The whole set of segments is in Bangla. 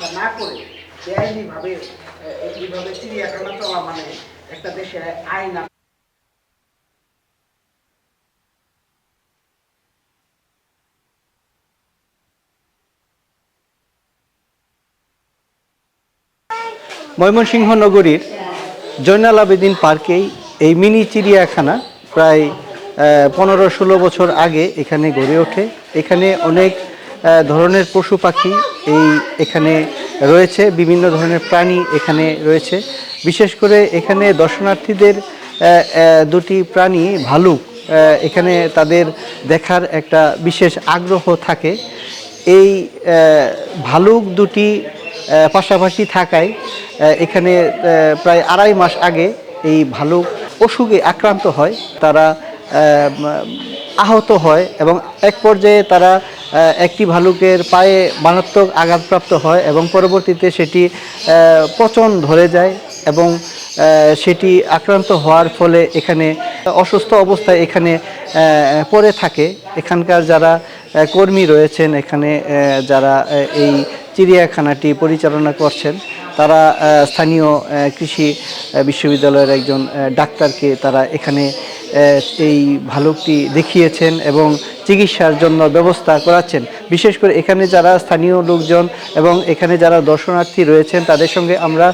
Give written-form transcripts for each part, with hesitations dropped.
ব্যবস্থা না করে বেআইনিভাবে এইভাবে চিড়িয়াখানা চলা মানে একটা দেশে আইন। ময়মনসিংহ নগরীর জয়নাল আবেদীন পার্কেই এই মিনি চিড়িয়াখানা প্রায় 15-16 বছর আগে এখানে গড়ে ওঠে। এখানে অনেক ধরনের পশু পাখি এখানে রয়েছে, বিভিন্ন ধরনের প্রাণী এখানে রয়েছে। বিশেষ করে এখানে দর্শনার্থীদের দুটি প্রাণী ভালুক এখানে তাদের দেখার একটা বিশেষ আগ্রহ থাকে। এই ভালুক দুটি পাশাপাশি থাকায় এখানে প্রায় 2.5 মাস আগে এই ভালুক অসুখে আক্রান্ত হয়, তারা আহত হয় এবং এক পর্যায়ে তারা একটি ভালুকের পায়ে মারাত্মক আঘাতপ্রাপ্ত হয় এবং পরবর্তীতে সেটি পচন ধরে যায় এবং সেটি আক্রান্ত হওয়ার ফলে এখানে অসুস্থ অবস্থায় এখানে পড়ে থাকে। এখানকার যারা কর্মী রয়েছেন, এখানে যারা এই চিড়িয়াখানাটি পরিচালনা করছেন, তারা স্থানীয় কৃষি বিশ্ববিদ্যালয়ের একজন ডাক্তারকে তারা এখানে এই ভালুকটি দেখিয়েছেন এবং চিকিৎসার জন্য ব্যবস্থা করাচ্ছেন। বিশেষ করে এখানে যারা স্থানীয় লোকজন এবং এখানে যারা দর্শনার্থী রয়েছেন তাদের সঙ্গে আমরা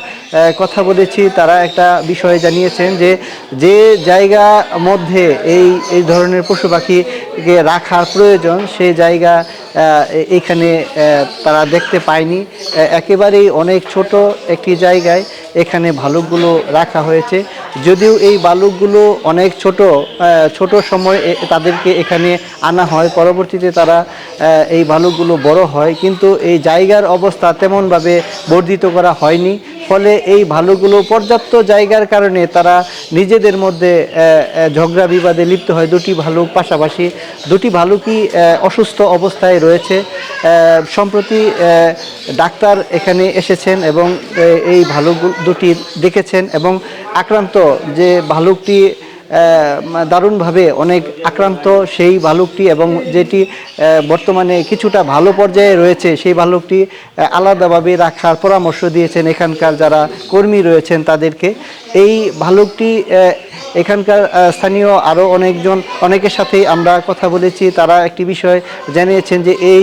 কথা বলেছি। তারা একটা বিষয় জানিয়েছেন যে যে জায়গা মধ্যে এই ধরনের পশু পাখিকে রাখার প্রয়োজন সেই জায়গা এখানে তারা দেখতে পায়নি। একেবারেই অনেক ছোট একটি জায়গায় এখানে ভালুকগুলো রাখা হয়েছে। যদিও এই ভালুকগুলো অনেক ছোট সময় তাদেরকে এখানে আনা হয়, পরবর্তীতে তারা এই ভালুকগুলো বড় হয়, কিন্তু এই জায়গার অবস্থা তেমনভাবে বর্ধিত করা হয়নি। ফলে এই ভালুকগুলো পর্যাপ্ত জায়গার কারণে তারা নিজেদের মধ্যে ঝগড়া বিবাদে লিপ্ত হয়। দুটি ভালুক পাশাপাশি, দুটি ভালুকই অসুস্থ অবস্থায় রয়েছে। সম্প্রতি ডাক্তার এখানে এসেছেন এবং এই ভালুক দুটি দেখেছেন এবং আক্রান্ত যে ভালুকটি দারুণভাবে অনেক আক্রান্ত সেই ভালুকটি এবং যেটি বর্তমানে কিছুটা ভালো পর্যায়ে রয়েছে সেই ভালুকটি আলাদাভাবে রাখার পরামর্শ দিয়েছেন এখানকার যারা কর্মী রয়েছেন তাদেরকে। এই ভালুকটি এখানকার স্থানীয় আরও অনেকের সাথেই আমরা কথা বলেছি। তারা একটি বিষয় জানিয়েছেন যে এই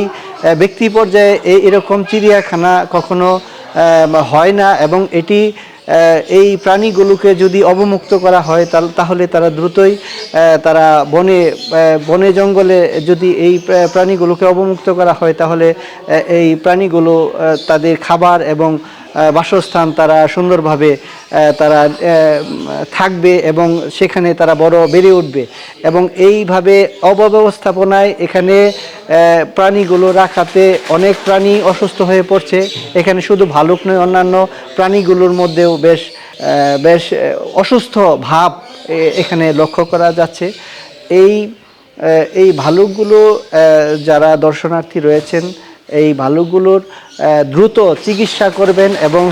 ব্যক্তি পর্যায়ে এরকম চিড়িয়াখানা কখনো হয় না এবং এই প্রাণীগুলোকে যদি অবমুক্ত করা হয় তাহলে তারা দ্রুতই তারা বনে জঙ্গলে যদি এই প্রাণীগুলোকে অবমুক্ত করা হয় তাহলে এই প্রাণীগুলো তাদের খাবার এবং বাসস্থান তারা সুন্দরভাবে তারা থাকবে এবং সেখানে তারা বেড়ে উঠবে। এবং এইভাবে অব্যবস্থাপনায় এখানে প্রাণীগুলো রাখাতে অনেক প্রাণী অসুস্থ হয়ে পড়ছে। এখানে শুধু ভালুক নয়, অন্যান্য প্রাণীগুলোর মধ্যেও বেশ অসুস্থ ভাব এখানে লক্ষ্য করা যাচ্ছে। এই ভালুকগুলো যারা দর্শনার্থী রয়েছেন এই ভালুকগুলোর দ্রুত চিকিৎসা করবেন এবং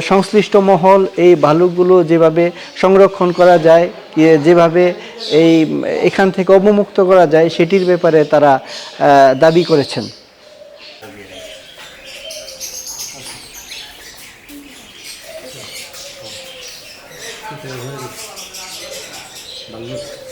সংশ্লিষ্ট মহল এই ভালুকগুলো যেভাবে সংরক্ষণ করা যায়, যেভাবে এখান থেকে অবমুক্ত করা যায় সেটির ব্যাপারে তারা দাবি করেছেন। বাংলাদেশ